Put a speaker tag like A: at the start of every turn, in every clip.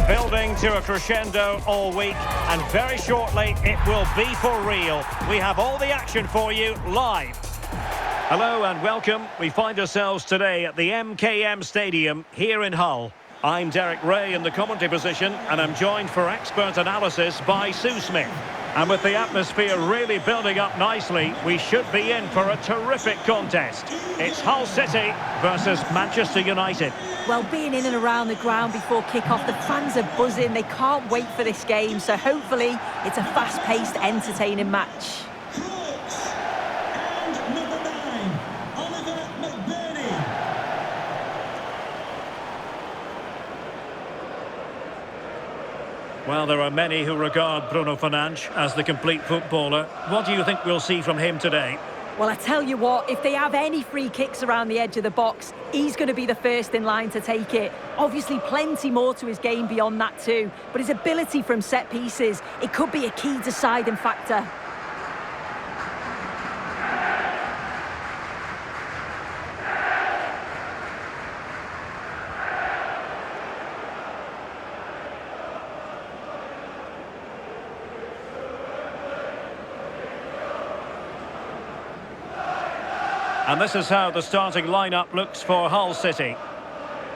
A: building to a crescendo all week, and very shortly it will be for real. We have all the action for you live. Hello and welcome. We find ourselves today at the MKM Stadium here in Hull. I'm Derek Ray in the commentary position, and I'm joined for expert analysis by Sue Smith. And with the atmosphere really building up nicely, we should be in for a terrific contest. It's Hull City versus Manchester United.
B: Well, being in and around the ground before kick-off, the fans are buzzing. They can't wait for this game, so hopefully it's a fast-paced, entertaining match.
A: Well, there are many who regard Bruno Fernandes as the complete footballer. What do you think we'll see from him today?
B: Well, I tell you what, if they have any free kicks around the edge of the box, he's going to be the first in line to take it. Obviously, plenty more to his game beyond that too, but his ability from set pieces, it could be a key deciding factor.
A: And this is how the starting lineup looks for Hull City.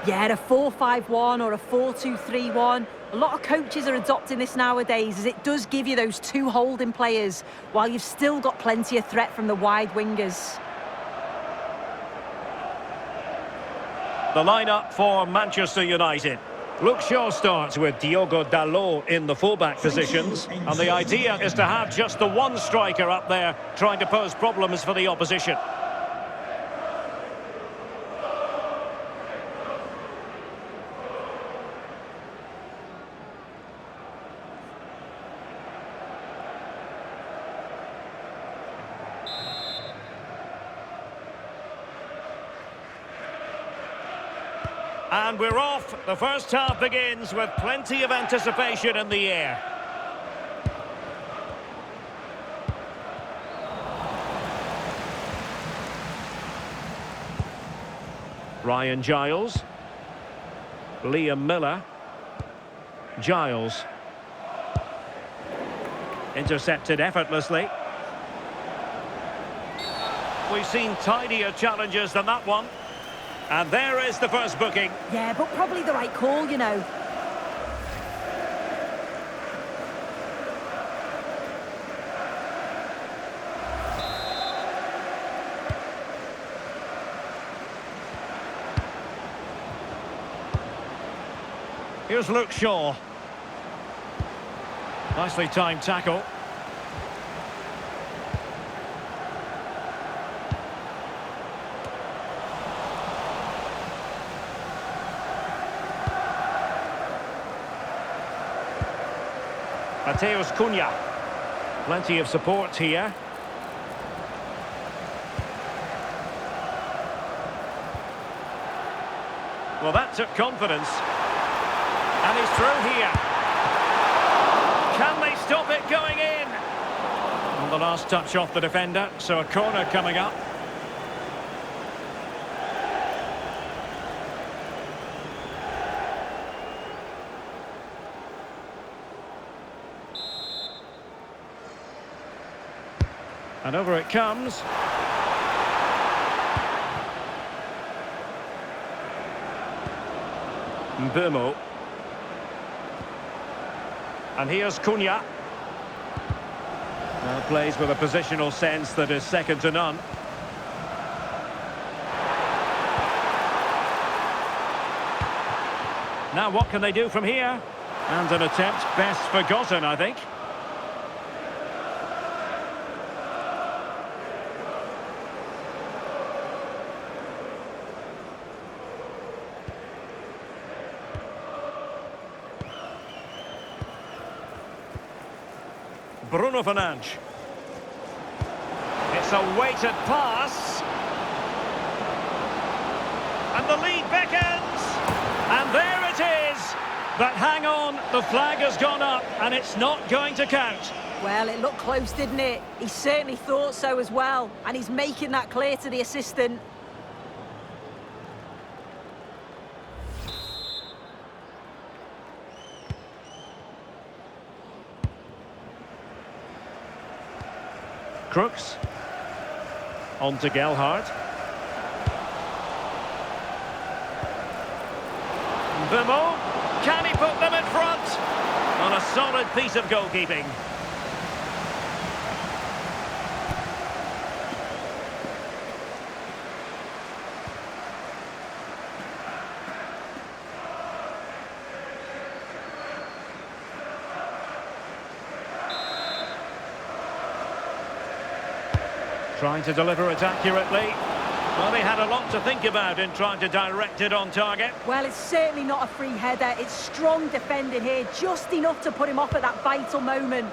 B: Yeah, a 4-5-1 or a 4-2-3-1. A lot of coaches are adopting this nowadays, as it does give you those two holding players, while you've still got plenty of threat from the wide wingers.
A: The lineup for Manchester United. Luke Shaw starts with Diogo Dalot in the fullback positions, and the idea is to have just the one striker up there trying to pose problems for the opposition. And we're off. The first half begins with plenty of anticipation in the air. Ryan Giles. Liam Miller. Giles. Intercepted effortlessly. We've seen tidier challenges than that one. And there is the first booking.
B: Yeah, but probably the right call, you know.
A: Here's Luke Shaw. Nicely timed tackle. Mateus Cunha. Plenty of support here. Well, that took confidence. And he's through here. Can they stop it going in? And the last touch off the defender, so a corner coming up. And over it comes. Mbeumo. And here's Cunha. Plays with a positional sense that is second to none. Now what can they do from here? And an attempt best forgotten, I think. Bruno Fernandes. It's a weighted pass. And the lead beckons. And there it is. But hang on, the flag has gone up and it's not going to count.
B: Well, it looked close, didn't it? He certainly thought so as well. And he's making that clear to the assistant.
A: Crooks. On to Gelhardt. Bemo. Can he put them in front? On a solid piece of goalkeeping. Trying to deliver it accurately. Well, they had a lot to think about in trying to direct it on target.
B: Well, it's certainly not a free header. It's strong defending here, just enough to put him off at that vital moment.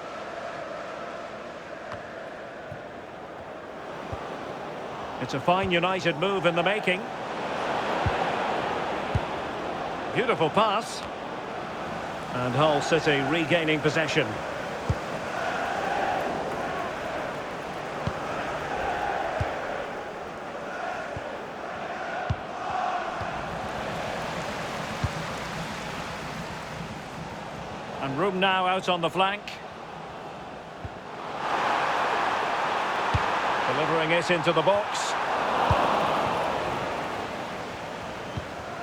A: It's a fine United move in the making. Beautiful pass. And Hull City regaining possession. And room now out on the flank. Delivering it into the box.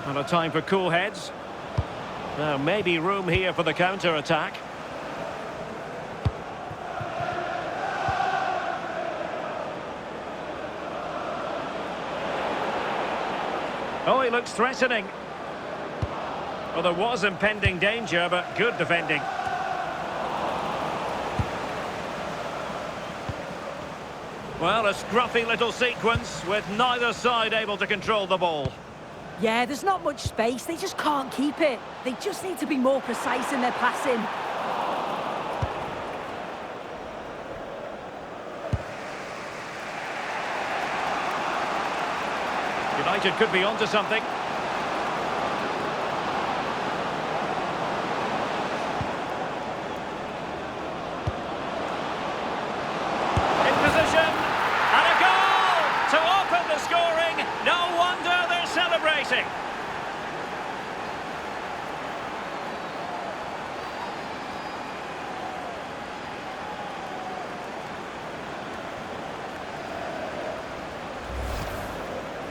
A: And a time for cool heads. Now maybe room here for the counter-attack. Oh, he looks threatening. Well, there was impending danger, but good defending. Well, a scruffy little sequence with neither side able to control the ball.
B: Yeah, there's not much space. They just can't keep it. They just need to be more precise in their passing.
A: United could be onto something. In position, and a goal to open the scoring. No wonder they're celebrating.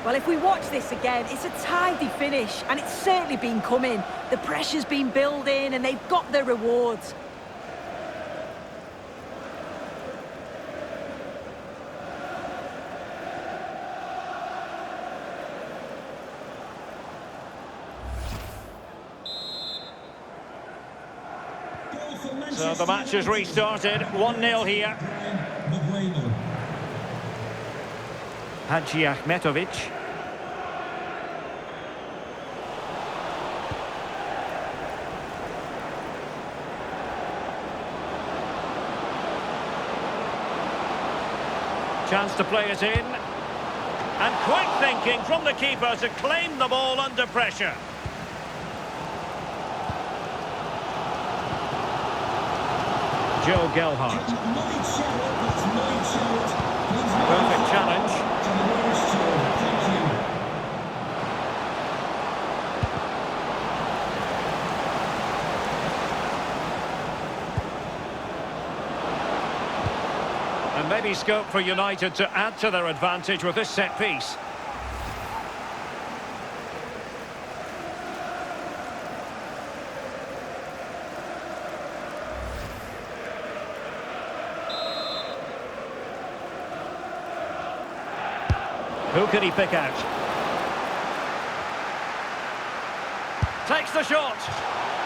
B: Well, if we watch this again, it's a tidy finish, and it's certainly been coming. The pressure's been building, and they've got their rewards.
A: So the match has restarted, 1-0 here. Hadji Ahmetovic. Chance to play it in. And quick thinking from the keeper to claim the ball under pressure. Joe Gelhardt. Perfect challenge. And maybe scope for United to add to their advantage with this set piece. Who can he pick out? Takes the shot.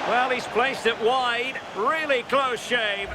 A: Well, he's placed it wide. Really close shave.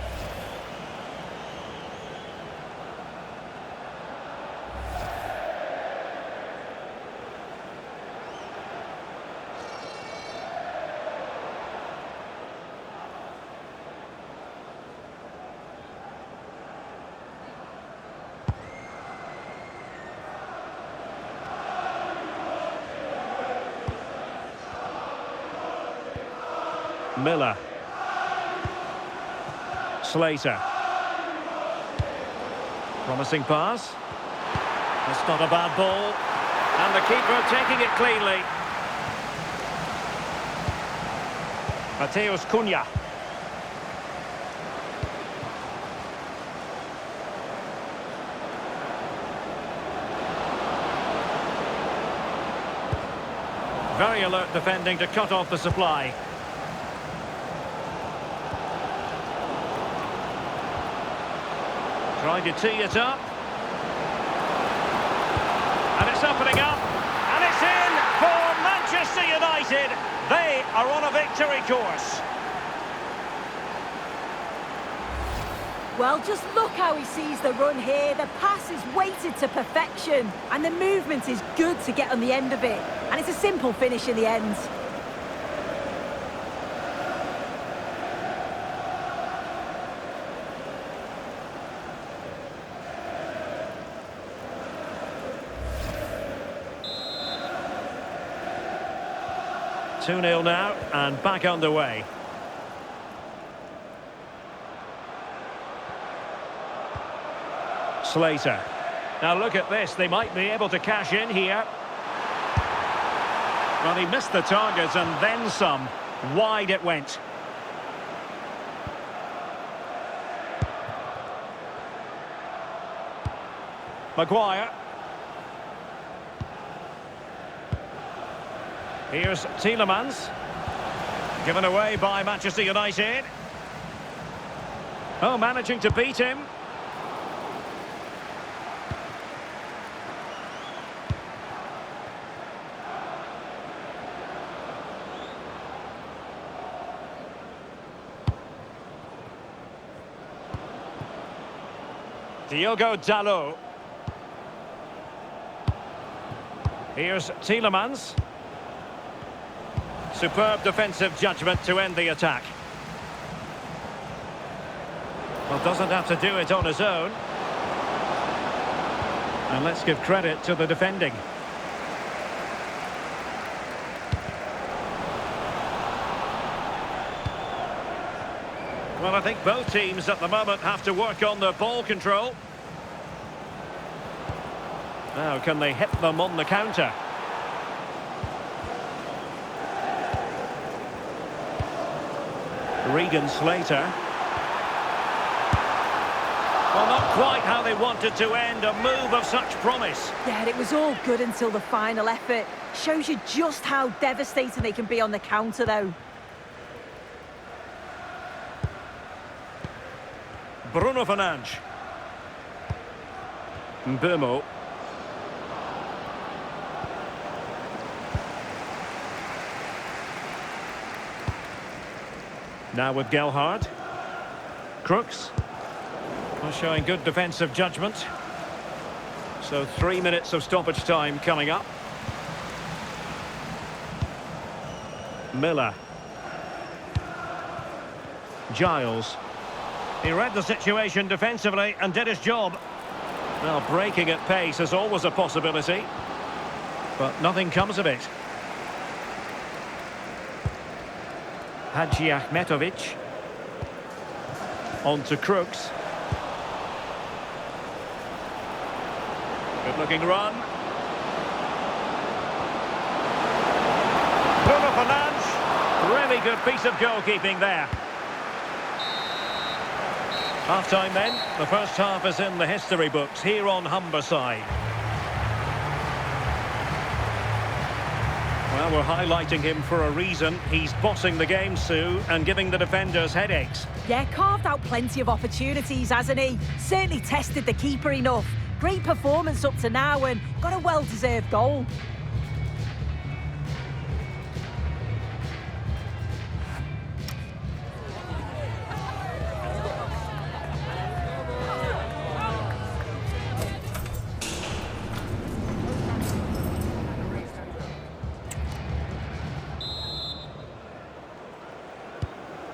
A: Miller. Slater. Promising pass. That's not a bad ball. And the keeper taking it cleanly. Mateus Cunha. Very alert defending to cut off the supply. Trying to tee it up. And it's opening up. And it's in for Manchester United. They are on a victory course.
B: Well, just look how he sees the run here. The pass is weighted to perfection. And the movement is good to get on the end of it. And it's a simple finish in the end.
A: Two 2-0 now, and back underway. Slater. Now look at this, they might be able to cash in here. Well, he missed the target and then some. Wide it went. Maguire. Here's Tielemans. Given away by Manchester United. Oh, managing to beat him. Diogo Dalot. Here's Tielemans. Superb defensive judgment to end the attack. Well, doesn't have to do it on his own. And let's give credit to the defending. Well, I think both teams at the moment have to work on the ball control. Now, can they hit them on the counter? Regan Slater. Well, not quite how they wanted to end a move of such promise.
B: Yeah, it was all good until the final effort. Shows you just how devastating they can be on the counter, though.
A: Bruno Fernandes. Mbeumo. Now with Gelhardt. Crooks. Well, showing good defensive judgment. So 3 minutes of stoppage time coming up. Miller. Giles. He read the situation defensively and did his job. Well, breaking at pace is always a possibility, but nothing comes of it. Hadji Ahmetovic. On to Crooks. Good looking run. Bruno Fernandes. Really good piece of goalkeeping there. Half-time then. The first half is in the history books here on Humberside. Well, we're highlighting him for a reason. He's bossing the game, Sue, and giving the defenders headaches.
B: Yeah, carved out plenty of opportunities, hasn't he? Certainly tested the keeper enough. Great performance up to now and got a well-deserved goal.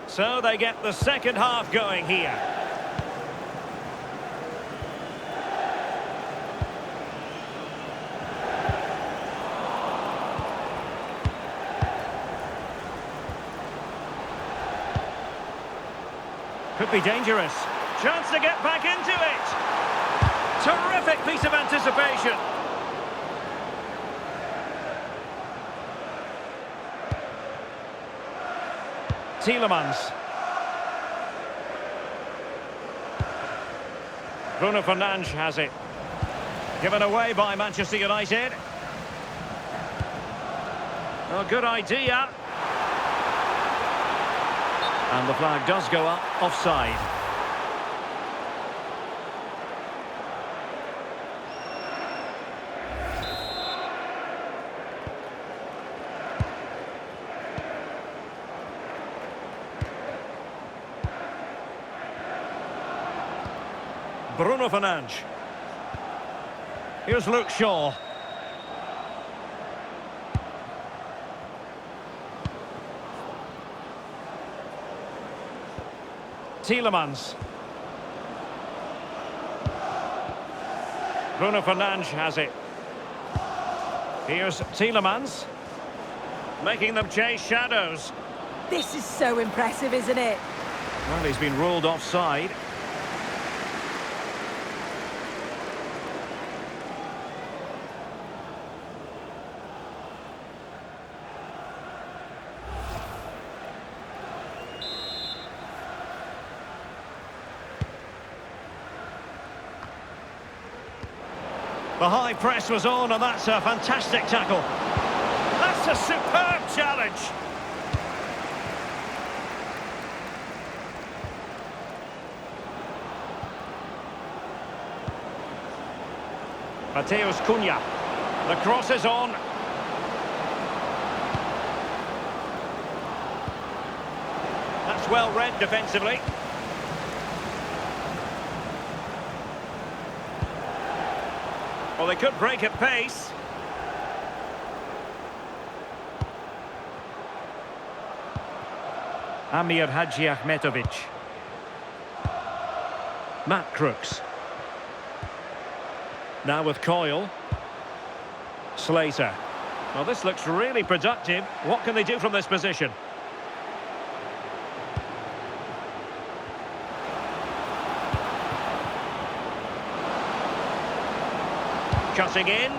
A: So they get the second half going here. Could be dangerous. Chance to get back into it. Terrific piece of anticipation. Tielemans. Bruno Fernandes has it. Given away by Manchester United. Oh, good idea. And the flag does go up, offside. Bruno Fernandes. Here's Luke Shaw. Tielemans. Bruno Fernandes has it. Here's Tielemans. Making them chase shadows.
B: This is so impressive, isn't it?
A: Well, he's been ruled offside. The high press was on, and that's a fantastic tackle. That's a superb challenge. Mateus Cunha. The cross is on. That's well read defensively. Well, they could break at pace. Amir Hadji Ahmetovic. Matt Crooks. Now with Coyle. Slater. Well, this looks really productive. What can they do from this position? Cutting in.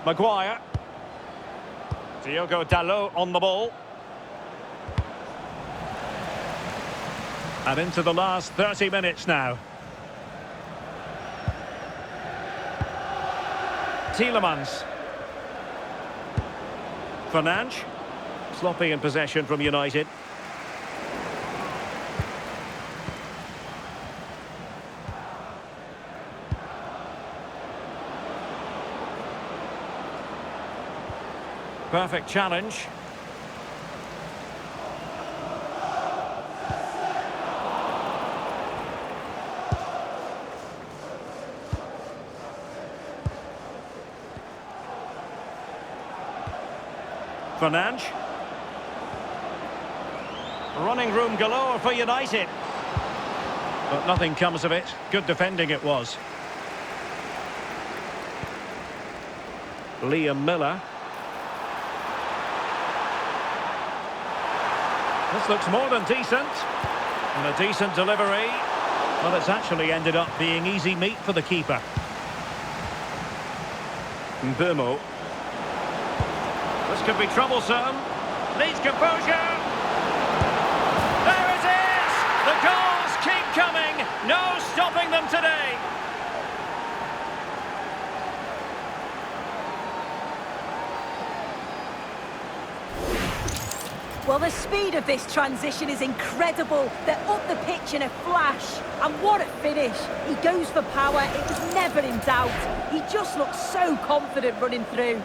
A: Maguire. Diogo Dalot on the ball. And into the last 30 minutes now. Tielemans. Fernandes. Sloppy in possession from United. Perfect challenge. Fernandes. Running room galore for United. But nothing comes of it. Good defending it was. Liam Miller. This looks more than decent. And a decent delivery. Well, it's actually ended up being easy meat for the keeper. Mbeumo. This could be troublesome. Needs composure. There it is! The goals keep coming. No stopping them today.
B: Well, the speed of this transition is incredible. They're up the pitch in a flash. And what a finish. He goes for power. It was never in doubt. He just looks so confident running through.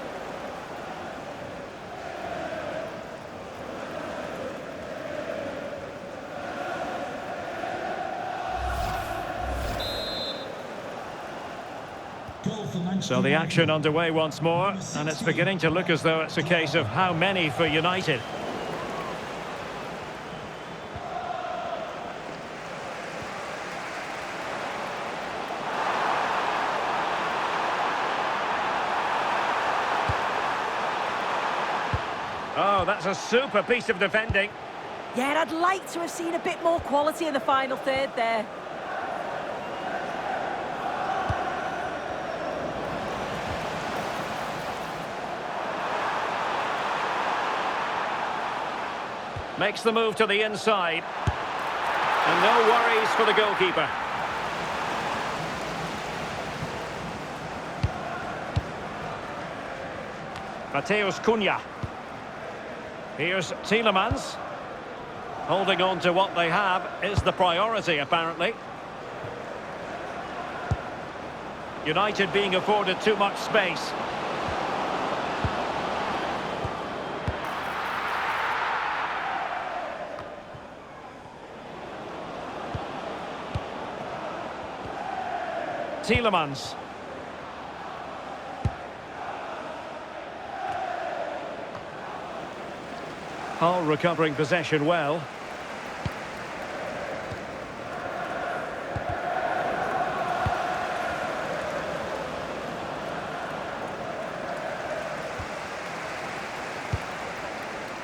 A: So the action underway once more, and it's beginning to look as though it's a case of how many for United. Oh, that's a super piece of defending.
B: Yeah, I'd like to have seen a bit more quality in the final third there.
A: Makes the move to the inside. And no worries for the goalkeeper. Mateus Cunha. Here's Tielemans. Holding on to what they have is the priority, apparently. United being afforded too much space. Tielemans. Hull recovering possession well.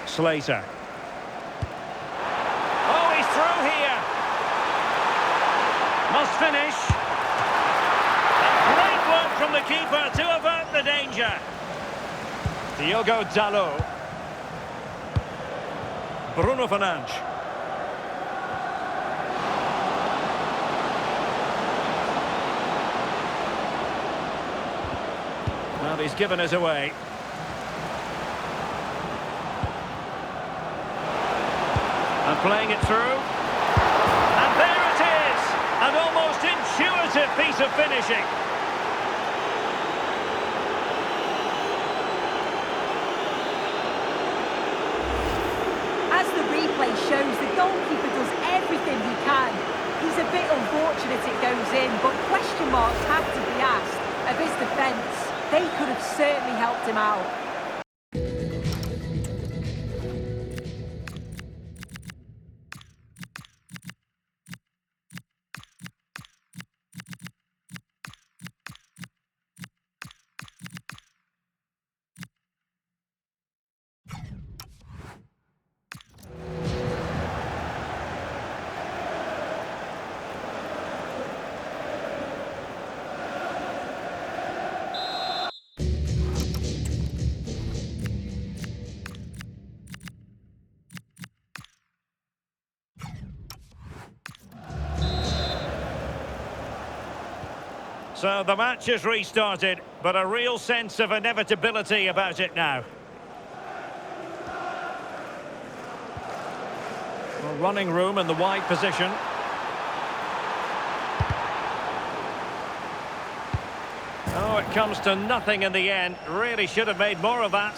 A: Slater. Oh, he's through here. Must finish. Great work from the keeper to avert the danger. Diogo Dalot. Bruno Fernandes. Well, he's given us away. And playing it through. And there it is! An almost intuitive piece of finishing.
B: As the replay shows, the goalkeeper does everything he can. He's a bit unfortunate it goes in, but question marks have to be asked of his defence. They could have certainly helped him out.
A: So the match has restarted, but a real sense of inevitability about it now. Well, running room in the wide position. Oh, it comes to nothing in the end. Really should have made more of that.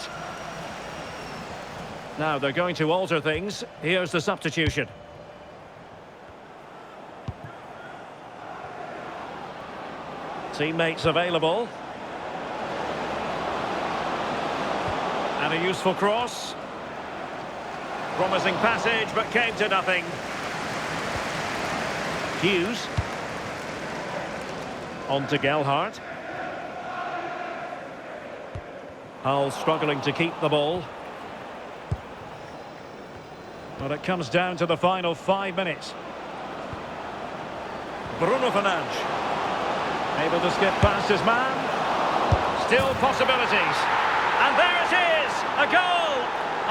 A: Now they're going to alter things. Here's the substitution. Teammates available. And a useful cross. Promising passage, but came to nothing. Hughes. On to Gelhardt. Hull struggling to keep the ball. But it comes down to the final 5 minutes. Bruno Fernandes. Able to skip past his man. Still possibilities. And there it is! A goal!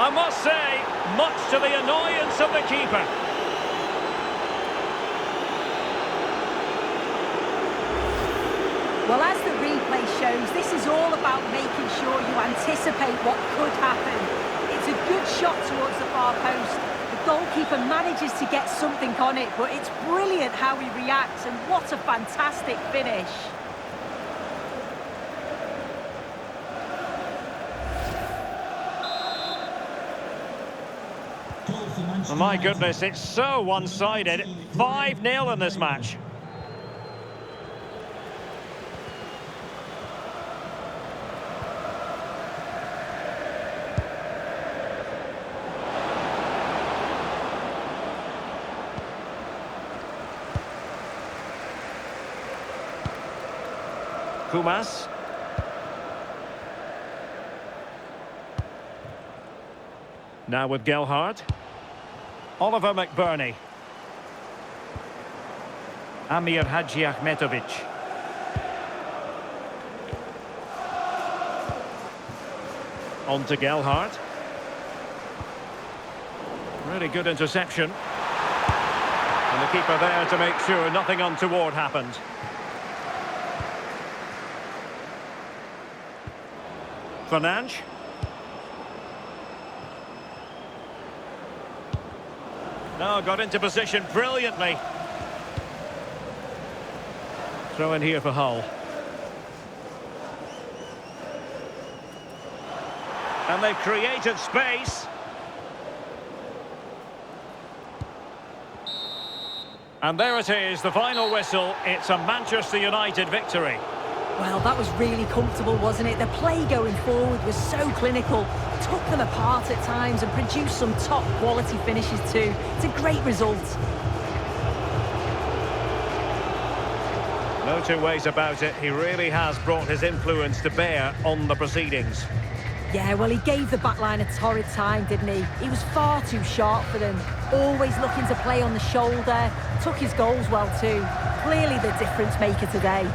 A: I must say, much to the annoyance of the keeper.
B: Well, as the replay shows, this is all about making sure you anticipate what could happen. It's a good shot towards the far post. The goalkeeper manages to get something on it, but it's brilliant how he reacts, and what a fantastic finish.
A: Oh my goodness, it's so one-sided. 5-0 in this match. Kumas. Now with Gelhardt. Oliver McBurney. Amir Hadji Ahmetovic. On to Gelhardt. Really good interception. And the keeper there to make sure nothing untoward happened. Fernandes. No, got into position brilliantly. Throw in here for Hull. And they've created space. And there it is, the final whistle. It's a Manchester United victory.
B: Well, that was really comfortable, wasn't it? The play going forward was so clinical, took them apart at times and produced some top-quality finishes too. It's a great result.
A: No two ways about it. He really has brought his influence to bear on the proceedings.
B: Yeah, well, he gave the backline a torrid time, didn't he? He was far too sharp for them. Always looking to play on the shoulder. Took his goals well too. Clearly the difference maker today.